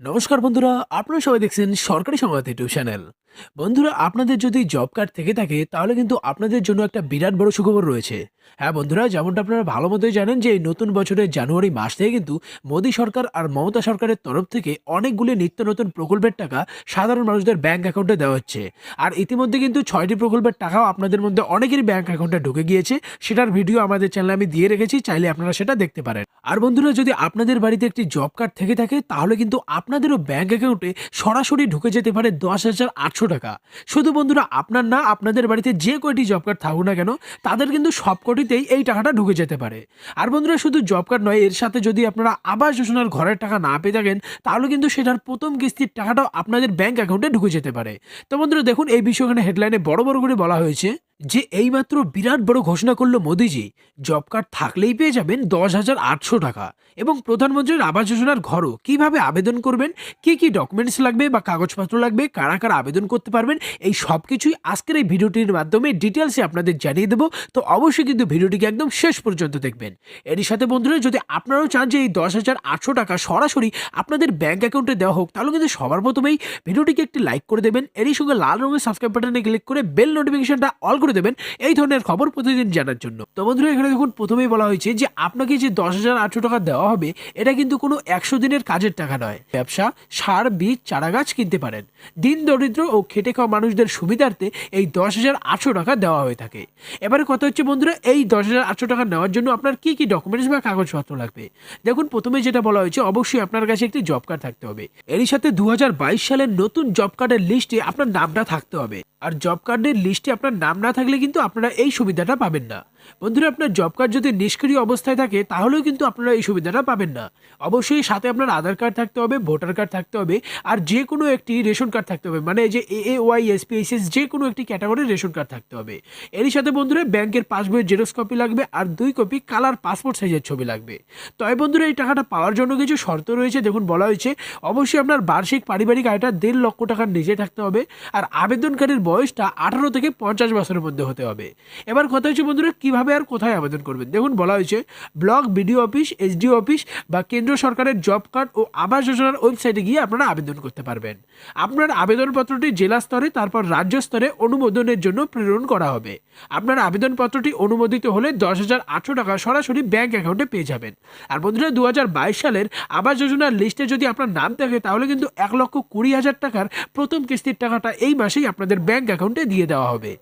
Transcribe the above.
নমস্কার বন্ধুরা, আপনারা সবাই দেখছেন সরকারি সংবাদ ইউটিউব চ্যানেল। বন্ধুরা, আপনাদের যদি জব কার্ড থেকে থাকে তাহলে কিন্তু আপনাদের জন্য একটা বিরাট বড় সুখবর রয়েছে। হ্যাঁ বন্ধুরা, যেমনটা আপনারা ভালো মতোই জানেন যে এই নতুন বছরের জানুয়ারি মাস থেকে কিন্তু মোদী সরকার আর মমতা সরকারের তরফ থেকে অনেকগুলি নিত্য নতুন প্রকল্পের টাকা সাধারণ মানুষদের ব্যাংক অ্যাকাউন্টে দেওয়া হচ্ছে। আর ইতিমধ্যে কিন্তু 6টি প্রকল্পের টাকাও আপনাদের মধ্যে অনেকেরই ব্যাংক অ্যাকাউন্টে ঢুকে গিয়েছে। সেটার ভিডিও আমাদের চ্যানেলে আমি দিয়ে রেখেছি, চাইলে আপনারা সেটা দেখতে পারেন। আর বন্ধুরা, যদি আপনাদের বাড়িতে একটি জব কার্ড থেকে থাকে তাহলে কিন্তু আপনাদেরও ব্যাংক অ্যাকাউন্টে সরাসরি ঢুকে যেতে পারে 10,800 টাকা। শুধু বন্ধুরা আপনার না, আপনাদের বাড়িতে যে কয়টি জব কার্ড থাকুক না কেন তাদের কিন্তু সবকটিতেই এই টাকাটা ঢুকে যেতে পারে। আর বন্ধুরা, শুধু জব কার্ড নয়, এর সাথে যদি আপনারা আবাস যোজনার ঘরের টাকা না পেয়ে থাকেন তাহলে কিন্তু সেটার প্রথম কিস্তির টাকাটাও আপনাদের ব্যাংক অ্যাকাউন্টে ঢুকে যেতে পারে। তো বন্ধুরা দেখুন, এই বিষয়ে এখানে হেডলাইনে বড় বড় করে বলা হয়েছে যে এইমাত্র বিরাট বড় ঘোষণা করলো মোদিজি, জব কার্ড থাকলেই পেয়ে যাবেন 10,800 টাকা এবং প্রধানমন্ত্রীর আবাস যোজনার ঘরও। কিভাবে আবেদন করবেন, কি কি ডকুমেন্টস লাগবে বা কাগজপত্র লাগবে, কারা কারা আবেদন করতে পারবেন, এই সব কিছুই আজকের এই ভিডিওটির মাধ্যমে ডিটেলসে আপনাদের জানিয়ে দেবো। তো অবশ্যই কিন্তু ভিডিওটিকে একদম শেষ পর্যন্ত দেখবেন। এরই সাথে বন্ধুরা, যদি আপনারাও চান যে এই 10,800 টাকা সরাসরি আপনাদের ব্যাংক অ্যাকাউন্টে দেওয়া হোক তাহলে কিন্তু সবার প্রথমেই ভিডিওটিকে একটি লাইক করে দেবেন, এরই সঙ্গে লাল রঙের সাবস্ক্রাইব বাটনে ক্লিক করে বেল নোটিফিকেশনটা অল করে দেবেন এই ধরনের খবর প্রতিদিন জানার জন্য। তো বন্ধুরা, এখানে দেখুন প্রথমেই বলা হয়েছে যে আপনাকে যে 10,800 টাকা দেওয়া হবে এটা কিন্তু কোনো 100 দিনের কাজের টাকা নয়। ব্যবসা, সার, বীজ, চারা গাছ কিনতে পারেন। দিন দরিদ্র ও খেটে খাওয়া মানুষদের সুবিধার্থে এই 10,800 টাকা দেওয়া হয়ে থাকে। এবারে কথা হচ্ছে বন্ধুরা, এই 10,800 টাকা নেওয়ার জন্য আপনার কি কি ডকুমেন্টস বা কাগজপত্র লাগবে। দেখুন প্রথমে যেটা বলা হয়েছে, অবশ্যই আপনার কাছে একটি জব কার্ড থাকতে হবে। এরই সাথে 2022 সালের নতুন জব কার্ডের লিস্টে আপনার নামটা থাকতে হবে। আর জব কার্ডের লিস্টে আপনার নাম না থাকলে কিন্তু আপনারা এই সুবিধাটা পাবেন না। বন্ধুরা, আপনার জব কার্ড যদি নিষ্ক্রিয় অবস্থায় থাকে তাহলেও কিন্তু আপনারা এই সুবিধাটা পাবেন না। অবশ্যই সাথে আপনার আধার কার্ড থাকতে হবে, ভোটার কার্ড থাকতে হবে, আর যে কোনো একটি রেশন কার্ড থাকতে হবে, মানে যে AAY, SPSS যে কোনো একটি ক্যাটাগরির রেশন কার্ড থাকতে হবে। এরই সাথে বন্ধুরা ব্যাংকের পাসবইয়ের জেরক্স কপি লাগবে আর 2 কপি কালার পাসপোর্ট সাইজের ছবি লাগবে। তবে বন্ধুরা, এই টাকাটা পাওয়ার জন্য কিছু শর্ত রয়েছে। দেখুন বলা হয়েছে, অবশ্যই আপনার বার্ষিক পারিবারিক আয়টা 1.5 লক্ষ টাকার নিচে থাকতে হবে আর আবেদনকারীর বয়সটা 18 থেকে 50 বছরের মধ্যে হতে হবে। এবার কথা হচ্ছে বন্ধুরা, কিভাবে আর কোথায় আবেদন করবেন। দেখুন বলা হয়েছে, block BDO office, SDO office বা কেন্দ্র সরকারের জব কার্ড ও আবাস যোজনার ওয়েবসাইটে গিয়ে আপনারা আবেদন করতে পারবেন। আপনার আবেদনপত্রটি জেলা স্তরে তারপর রাজ্য স্তরে অনুমোদনের জন্য প্রেরণ করা হবে। আপনার আবেদনপত্রটি অনুমোদিত হলে 10,800 টাকা সরাসরি ব্যাংক অ্যাকাউন্টে পেয়ে যাবেন। আর বন্ধুরা, 2022 সালের আবাস যোজনার লিস্টে যদি আপনার নাম থাকে তাহলে কিন্তু 1,20,000 টাকার প্রথম কিস্তির টাকাটা এই মাসেই আপনাদের ব্যাংক অ্যাকাউন্টে দিয়ে দেওয়া হবে।